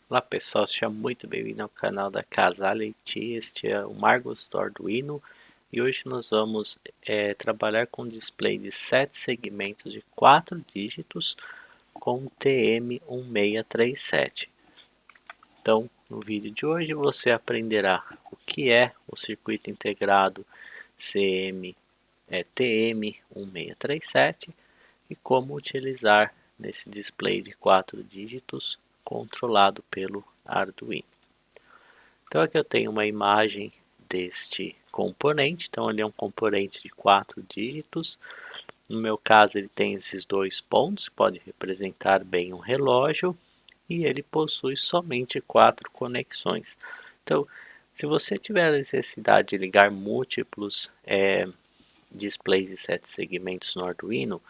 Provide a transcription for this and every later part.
Olá pessoal, seja muito bem-vindo ao canal da Casale IT. Este é o Margos do Arduino e hoje nós vamos trabalhar com um display de 7 segmentos de 4 dígitos com TM1637. Então, no vídeo de hoje você aprenderá o que é o circuito integrado TM1637 e como utilizar nesse display de 4 dígitos controlado pelo Arduino. Então aqui eu tenho uma imagem deste componente, então ele é um componente de 4 dígitos. No meu caso ele tem esses dois pontos, pode representar bem um relógio, e ele possui somente 4 conexões. Então, se você tiver a necessidade de ligar múltiplos displays de 7 segmentos no Arduino,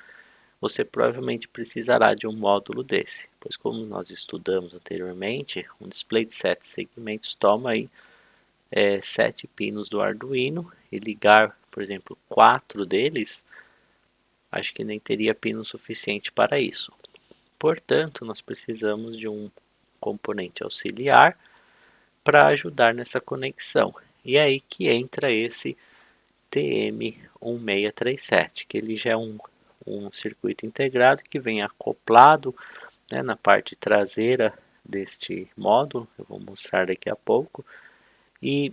você provavelmente precisará de um módulo desse, pois como nós estudamos anteriormente, um display de 7 segmentos toma aí 7 pinos do Arduino, e ligar, por exemplo, 4 deles, acho que nem teria pino suficiente para isso. Portanto, nós precisamos de um componente auxiliar para ajudar nessa conexão. E é aí que entra esse TM1637, que ele já é um circuito integrado que vem acoplado, né, na parte traseira deste módulo, eu vou mostrar daqui a pouco, e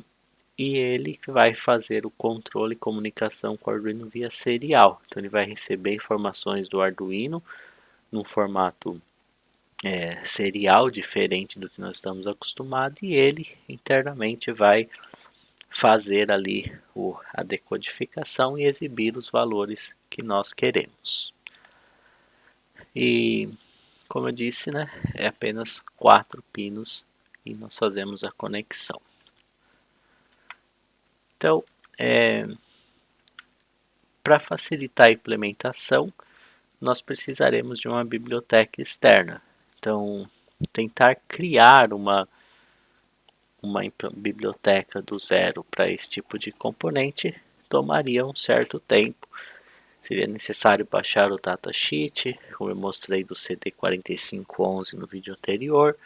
ele vai fazer o controle e comunicação com o Arduino via serial. Então ele vai receber informações do Arduino num formato serial, diferente do que nós estamos acostumados, e ele internamente vai fazer ali a decodificação e exibir os valores que nós queremos. E como eu disse, né, é apenas 4 pinos e nós fazemos a conexão. Então, para facilitar a implementação, nós precisaremos de uma biblioteca externa. Então, tentar criar uma biblioteca do zero para esse tipo de componente tomaria um certo tempo. Seria necessário baixar o datasheet, como eu mostrei do CD4511 no vídeo anterior.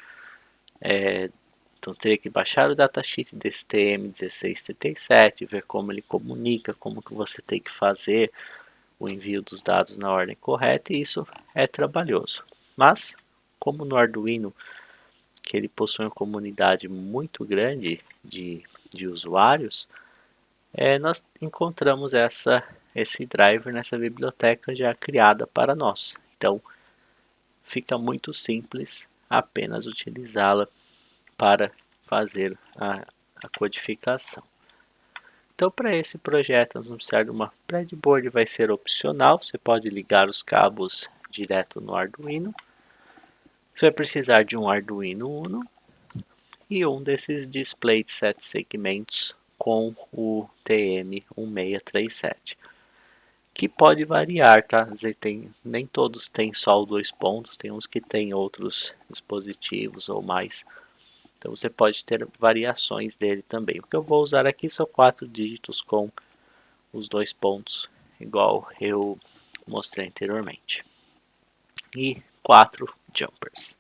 Então teria que baixar o datasheet desse TM1637, ver como ele comunica, como que você tem que fazer o envio dos dados na ordem correta, e isso é trabalhoso. Mas, como no Arduino, que ele possui uma comunidade muito grande de usuários, nós encontramos esse driver nessa biblioteca já criada para nós. Então, fica muito simples apenas utilizá-la para fazer a codificação. Então, para esse projeto, nós vamos precisar de uma breadboard, vai ser opcional, você pode ligar os cabos direto no Arduino. Você vai precisar de um Arduino Uno e um desses displays de 7 segmentos com o TM1637, que pode variar, tá? Nem todos têm só os 2 pontos, tem uns que tem outros dispositivos ou mais. Então você pode ter variações dele também. O que eu vou usar aqui são 4 dígitos com os 2 pontos, igual eu mostrei anteriormente. E 4 jumpers.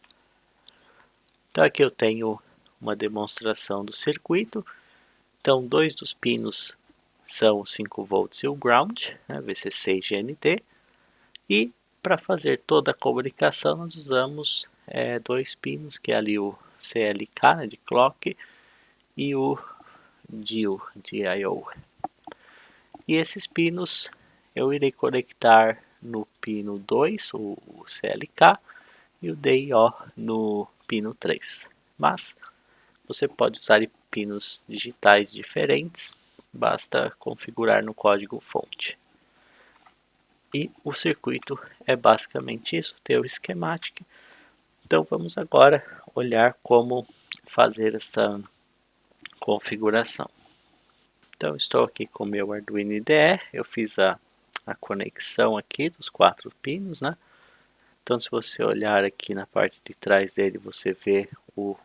Então aqui eu tenho uma demonstração do circuito. Então 2 dos pinos são 5 volts e o ground, né, VCC e GND. E para fazer toda a comunicação nós usamos 2 pinos, que é ali o CLK, né, de clock, e o DIO, DIO. E esses pinos eu irei conectar no pino 2, o CLK, e o DIO no pino 3. Mas você pode usar pinos digitais diferentes, basta configurar no código fonte. E o circuito é basicamente isso, tem o schematic. Então vamos agora olhar como fazer essa configuração. Então estou aqui com o meu Arduino IDE, eu fiz a conexão aqui dos 4 pinos, né? Então se você olhar aqui na parte de trás dele, você vê o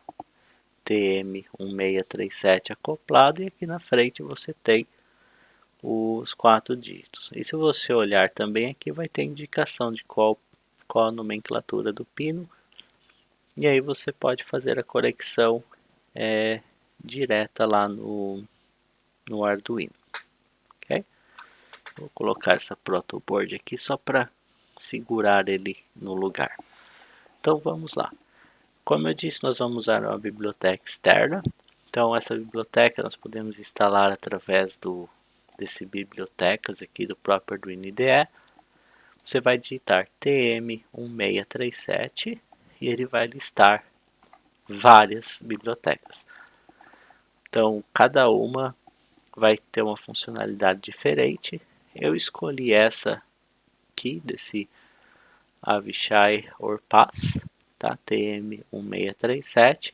TM1637 acoplado, e aqui na frente você tem os 4 dígitos. E se você olhar também aqui, vai ter indicação de qual a nomenclatura do pino, E aí você pode fazer a conexão direta lá no Arduino, ok? Vou colocar essa protoboard aqui só para segurar ele no lugar. Então vamos lá. Como eu disse, nós vamos usar uma biblioteca externa. Então essa biblioteca nós podemos instalar através desse bibliotecas aqui do próprio Arduino IDE. Você vai digitar TM1637 e ele vai listar várias bibliotecas. Então cada uma vai ter uma funcionalidade diferente. Eu escolhi essa aqui desse Avishai Orpaz, tá? TM1637,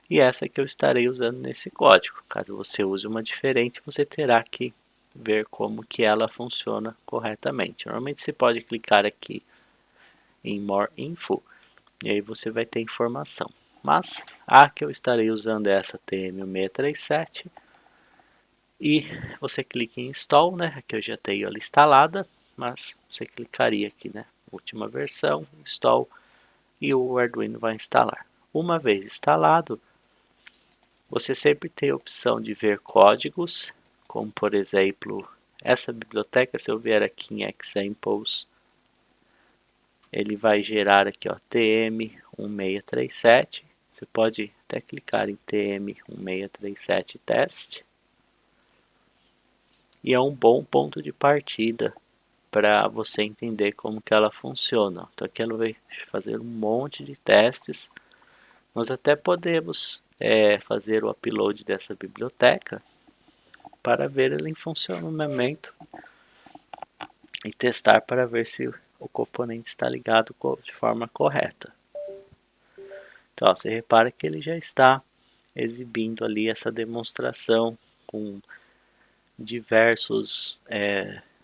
e essa que eu estarei usando nesse código. Caso você use uma diferente, você terá que ver como que ela funciona corretamente. Normalmente você pode clicar aqui em More Info e aí você vai ter informação. Mas a que eu estarei usando é essa TM1637 e você clica em Install, né? Aqui eu já tenho ela instalada, mas você clicaria aqui, né? Última versão, Install, e o Arduino vai instalar. Uma vez instalado, você sempre tem a opção de ver códigos, como por exemplo, essa biblioteca. Se eu vier aqui em Examples, ele vai gerar aqui, ó, TM1637. Você pode até clicar em TM1637 Test. E é um bom ponto de partida para você entender como que ela funciona. Então aqui ela vai fazer um monte de testes. Nós até podemos fazer o upload dessa biblioteca para ver ela em funcionamento e testar para ver se o componente está ligado de forma correta. Então ó, você repara que ele já está exibindo ali essa demonstração com diversos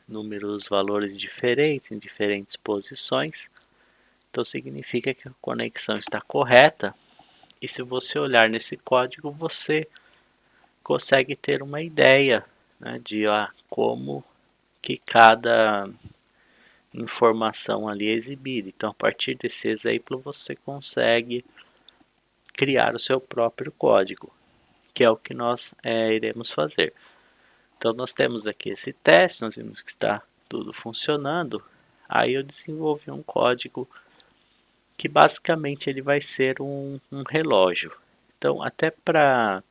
números, valores diferentes em diferentes posições. Então significa que a conexão está correta, e se você olhar nesse código você consegue ter uma ideia, né, de como que cada informação ali é exibida. Então a partir desse exemplo você consegue criar o seu próprio código, que é o que nós iremos fazer. Então nós temos aqui esse teste, nós vimos que está tudo funcionando. Aí eu desenvolvi um código que basicamente ele vai ser um relógio. Então até para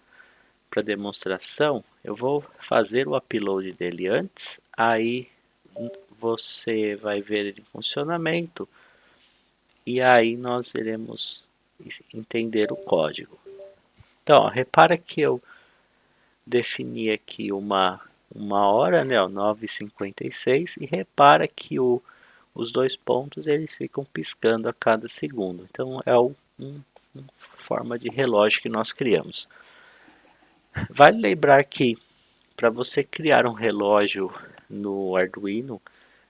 demonstração eu vou fazer o upload dele antes, aí você vai ver ele em funcionamento e aí nós iremos entender o código. Então ó, repara que eu defini aqui uma hora, né, 9h56, e repara que os dois pontos eles ficam piscando a cada segundo. Então é uma forma de relógio que nós criamos. Vale lembrar que para você criar um relógio no Arduino,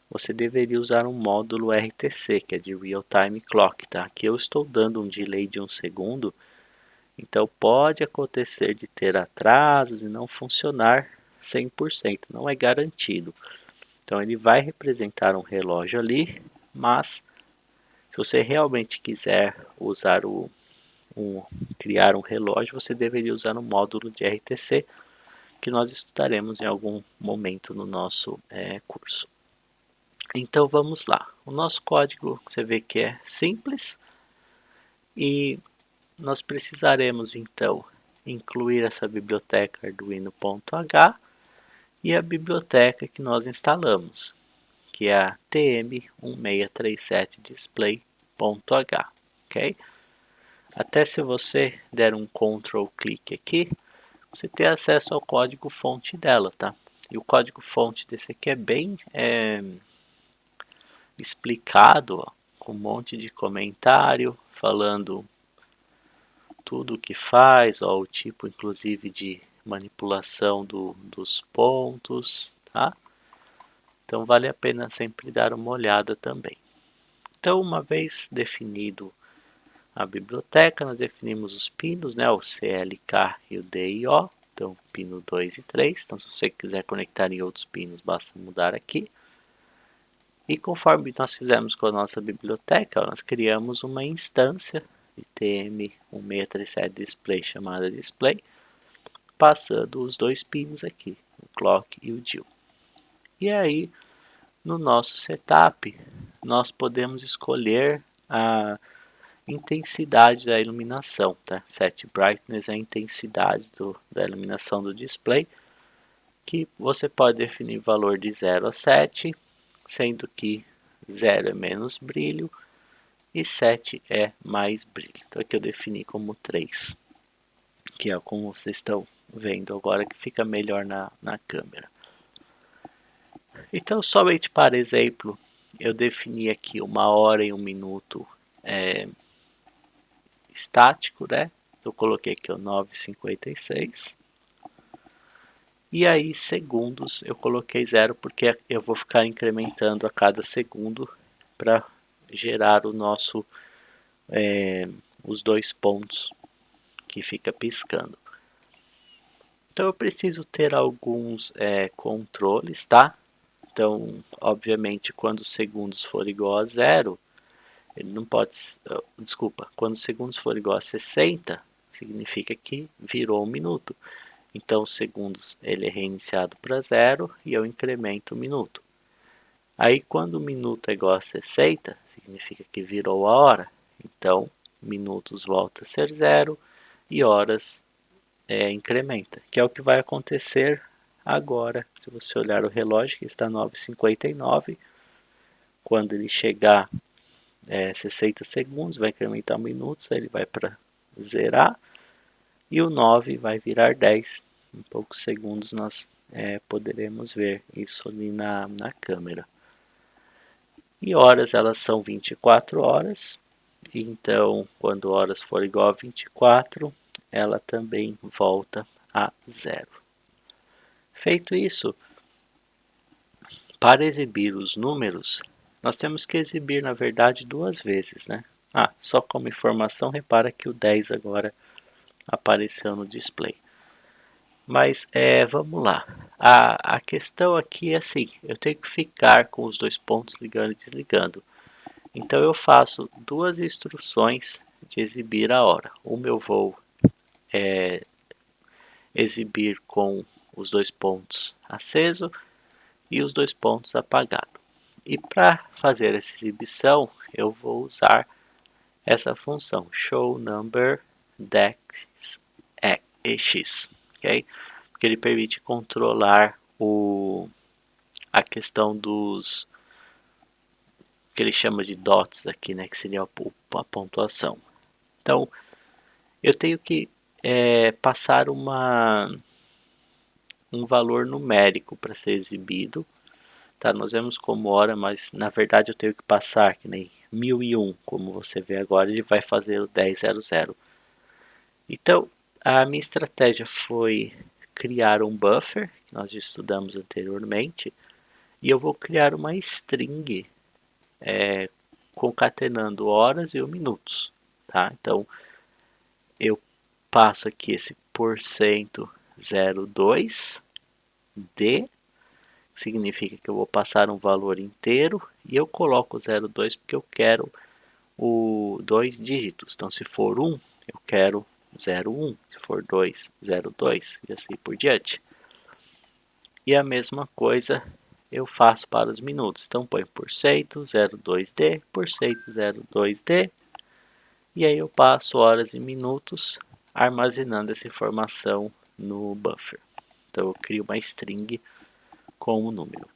você deveria usar um módulo RTC, que é de Real Time Clock, tá? Aqui eu estou dando um delay de 1 segundo, então pode acontecer de ter atrasos e não funcionar 100%, não é garantido. Então ele vai representar um relógio ali, mas se você realmente quiser usar criar um relógio, você deveria usar um módulo de RTC, que nós estudaremos em algum momento no nosso curso. Então vamos lá. O nosso código você vê que é simples e nós precisaremos então incluir essa biblioteca arduino.h e a biblioteca que nós instalamos, que é a tm1637 display.h, ok? Até se você der um Ctrl clique aqui, você tem acesso ao código fonte dela, tá? E o código fonte desse aqui é bem explicado, ó, com um monte de comentário, falando tudo o que faz, ó, o tipo inclusive de manipulação dos pontos, tá? Então vale a pena sempre dar uma olhada também. Então uma vez definido a biblioteca, nós definimos os pinos, né, o CLK e o DIO, então pino 2 e 3, então se você quiser conectar em outros pinos, basta mudar aqui. E conforme nós fizemos com a nossa biblioteca, nós criamos uma instância de TM1637 display chamada display, passando os dois pinos aqui, o clock e o dial. E aí, no nosso setup, nós podemos escolher a intensidade da iluminação, tá? Set brightness é a intensidade da iluminação do display, que você pode definir valor de 0 a 7, sendo que 0 é menos brilho e 7 é mais brilho. Então aqui eu defini como 3, que é como vocês estão vendo agora, que fica melhor na câmera. Então, somente para exemplo, eu defini aqui 1 hora e 1 minuto estático, né? Eu coloquei aqui o 9,56. E aí, segundos, eu coloquei 0 porque eu vou ficar incrementando a cada segundo para gerar o nosso os dois pontos que fica piscando. Então eu preciso ter alguns controles, tá? Então, obviamente, quando os segundos for igual a 0, ele não pode... Desculpa, quando os segundos for igual a 60, significa que virou 1 minuto. Então, os segundos ele é reiniciado para 0 e eu incremento o minuto. Aí, quando o minuto é igual a 60, significa que virou a hora. Então, minutos volta a ser 0 e horas incrementa, que é o que vai acontecer agora. Se você olhar o relógio, que está 9h59, quando ele chegar 60 segundos, vai incrementar minutos, aí ele vai para zerar, e o 9 vai virar 10. Em poucos segundos nós poderemos ver isso ali na câmera. E horas, elas são 24 horas, então quando horas for igual a 24, ela também volta a 0. Feito isso, para exibir os números, nós temos que exibir, na verdade, 2 vezes, né? Só como informação, repara que o 10 agora apareceu no display. Mas vamos lá. A questão aqui é assim, eu tenho que ficar com os dois pontos ligando e desligando. Então eu faço 2 instruções de exibir a hora. Uma eu vou exibir com os 2 pontos aceso e os 2 pontos apagados. E para fazer essa exibição, eu vou usar essa função show number dex x, ok? Porque ele permite controlar a questão dos que ele chama de dots aqui, né, que seria a pontuação. Então, eu tenho que passar um valor numérico para ser exibido. Tá, nós vemos como hora, mas na verdade eu tenho que passar que nem 1001, como você vê agora, ele vai fazer o 1000. Então, a minha estratégia foi criar um buffer, que nós já estudamos anteriormente, e eu vou criar uma string concatenando horas e minutos. Tá? Então, eu passo aqui esse %02 de, significa que eu vou passar um valor inteiro, e eu coloco 0,2 porque eu quero o 2 dígitos. Então, se for 1, eu quero 0,1, se for 2, 0,2 e assim por diante. E a mesma coisa eu faço para os minutos. Então, põe %, 0,2D, %, 0,2D, e aí eu passo horas e minutos armazenando essa informação no buffer. Então, eu crio uma string com o número.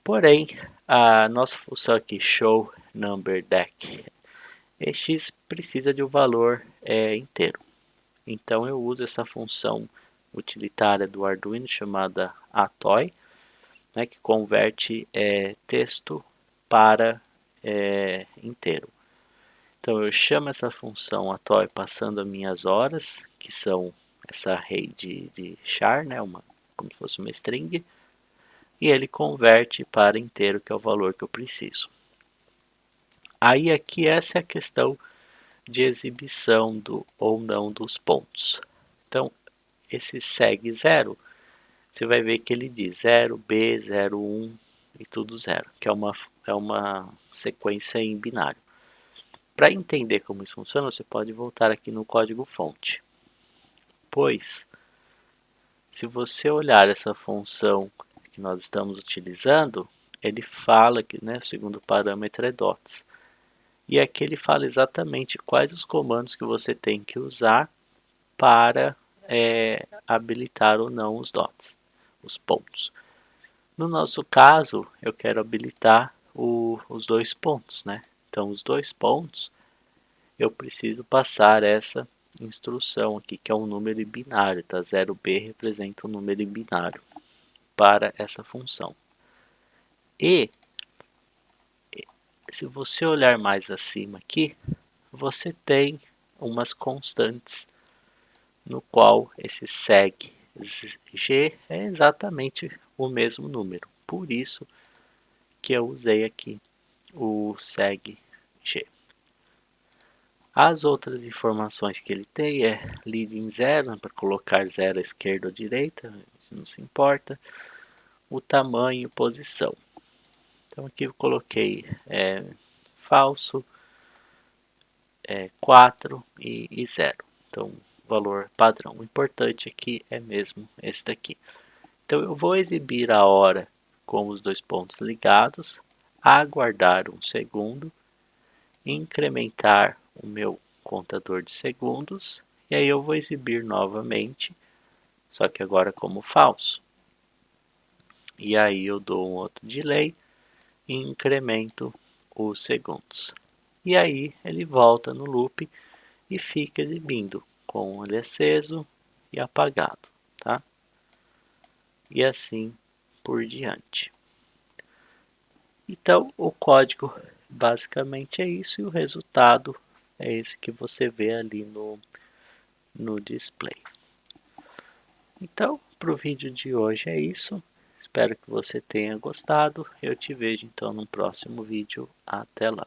Porém, a nossa função aqui, show number deck x, precisa de um valor inteiro. Então eu uso essa função utilitária do Arduino chamada atoy, né, que converte texto para inteiro. Então eu chamo essa função atoy passando as minhas horas, que são essa array de char, né, como se fosse uma string, e ele converte para inteiro, que é o valor que eu preciso. Aí aqui essa é a questão de exibição ou não dos pontos. Então, esse segue 0, você vai ver que ele diz 0B, 01 e tudo 0, que é uma sequência em binário. Para entender como isso funciona, você pode voltar aqui no código-fonte. Pois, se você olhar essa função que nós estamos utilizando, ele fala que, né, o segundo parâmetro é dots. E aqui ele fala exatamente quais os comandos que você tem que usar para habilitar ou não os dots, os pontos. No nosso caso, eu quero habilitar os 2 pontos, né? Então, os 2 pontos, eu preciso passar essa instrução aqui, que é um número binário, tá? 0b representa um número binário para essa função. E, se você olhar mais acima aqui, você tem umas constantes no qual esse seg g é exatamente o mesmo número. Por isso que eu usei aqui o seg g. As outras informações que ele tem é leading 0, para colocar 0 à esquerda ou à direita, não se importa. O tamanho e posição. Então aqui eu coloquei falso, 4 e 0. Então valor padrão. O importante aqui é mesmo esse daqui. Então eu vou exibir a hora com os 2 pontos ligados, aguardar um segundo, incrementar o meu contador de segundos e aí eu vou exibir novamente, só que agora como falso. E aí eu dou um outro delay e incremento os segundos. E aí ele volta no loop e fica exibindo com ele aceso e apagado, tá? E assim por diante. Então o código basicamente é isso e o resultado é esse que você vê ali no display. Então, para o vídeo de hoje é isso. Espero que você tenha gostado. Eu te vejo então no próximo vídeo. Até lá.